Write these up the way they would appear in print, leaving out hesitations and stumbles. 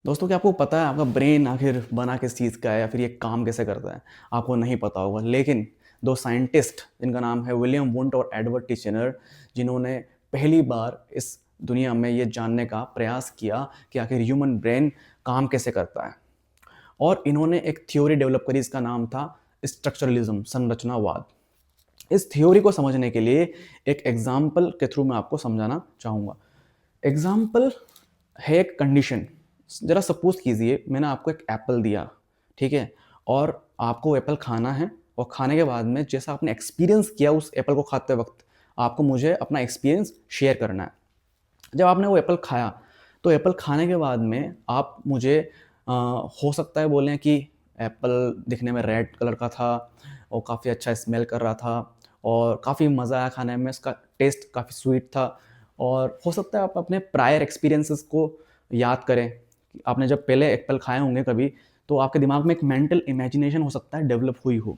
दोस्तों, क्या आपको पता है आपका ब्रेन आखिर बना किस चीज़ का है या फिर ये काम कैसे करता है? आपको नहीं पता होगा, लेकिन 2 साइंटिस्ट जिनका नाम है विलियम वुंट और एडवर्ड टिचनर, जिन्होंने पहली बार इस दुनिया में ये जानने का प्रयास किया कि आखिर ह्यूमन ब्रेन काम कैसे करता है। और इन्होंने एक थ्योरी डेवलप करी, इसका नाम था स्ट्रक्चरलिज्म, संरचनावाद। इस थ्योरी को समझने के लिए एक एग्जाम्पल के थ्रू मैं आपको समझाना चाहूँगा। एग्जाम्पल है एक कंडीशन। ज़रा सपोज़ कीजिए मैंने आपको एक एप्पल दिया, ठीक है? और आपको एप्पल खाना है और खाने के बाद में जैसा आपने एक्सपीरियंस किया उस एप्पल को खाते वक़्त, आपको मुझे अपना एक्सपीरियंस शेयर करना है। जब आपने वो एप्पल खाया, तो एप्पल खाने के बाद में आप मुझे हो सकता है बोलें कि एप्पल दिखने में रेड कलर का था और काफ़ी अच्छा स्मेल कर रहा था और काफ़ी मज़ा आया खाने में, इसका टेस्ट काफ़ी स्वीट था। और हो सकता है आप अपने प्रायर एक्सपीरियंसेस को याद करें कि आपने जब पहले एप्पल खाए होंगे कभी, तो आपके दिमाग में एक मेंटल इमेजिनेशन हो सकता है डेवलप हुई हो।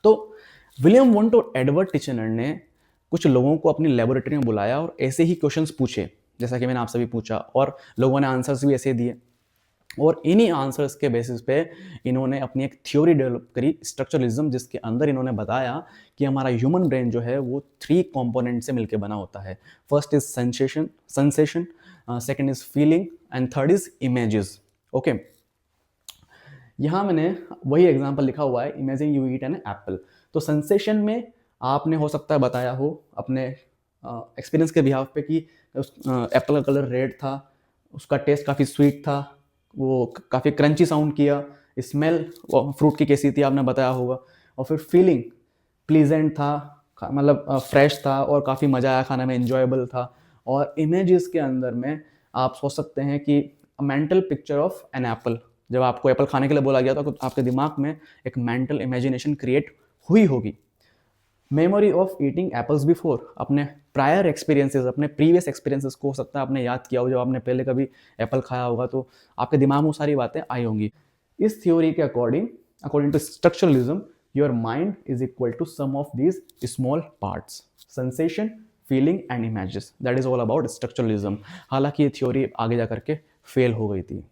तो विलियम वुंट और एडवर्ड टिचनर ने कुछ लोगों को अपनी लेबोरेटरी में बुलाया और ऐसे ही क्वेश्चंस पूछे, जैसा कि मैंने आपसे भी पूछा, और लोगों ने आंसर्स भी ऐसे दिए। और इन्हीं आंसर्स के बेसिस पे इन्होंने अपनी एक थ्योरी डेवलप करी, स्ट्रक्चरलिज्म, जिसके अंदर इन्होंने बताया कि हमारा ह्यूमन ब्रेन जो है वो 3 कंपोनेंट से मिलकर बना होता है। First is sensation, second is feeling and third is images. Okay, यहाँ मैंने वही एग्जांपल लिखा हुआ है, imagine you eat an apple. तो सेंसेशन में आपने हो सकता है बताया हो अपने एक्सपीरियंस के बिहाफ पे कि उस एप्पल का कलर रेड था, उसका टेस्ट काफ़ी स्वीट था, वो काफ़ी क्रंची साउंड किया, स्मेल फ्रूट की कैसी थी आपने बताया होगा। और फिर फीलिंग प्लीजेंट था, मतलब फ्रेश था और काफ़ी मज़ा आया खाने में, इन्जॉयबल था। और इमेजेस के अंदर में आप सोच सकते हैं कि mental picture of an apple. जब आपको एप्पल खाने के लिए बोला गया था तो आपके दिमाग में एक मेंटल इमेजिनेशन क्रिएट हुई होगी। Memory of eating apples before, अपने प्रायर एक्सपीरियंसेस, अपने प्रीवियस एक्सपीरियंसेस को हो सकता है आपने याद किया हो, जब आपने पहले कभी एप्पल खाया होगा तो आपके दिमाग में वो सारी बातें आई होंगी। इस थ्योरी के according according to structuralism, your mind is equal to sum of these small parts, sensation, feeling and images. That is all about structuralism. हालांकि ये थ्योरी आगे जा करके फेल हो गई थी।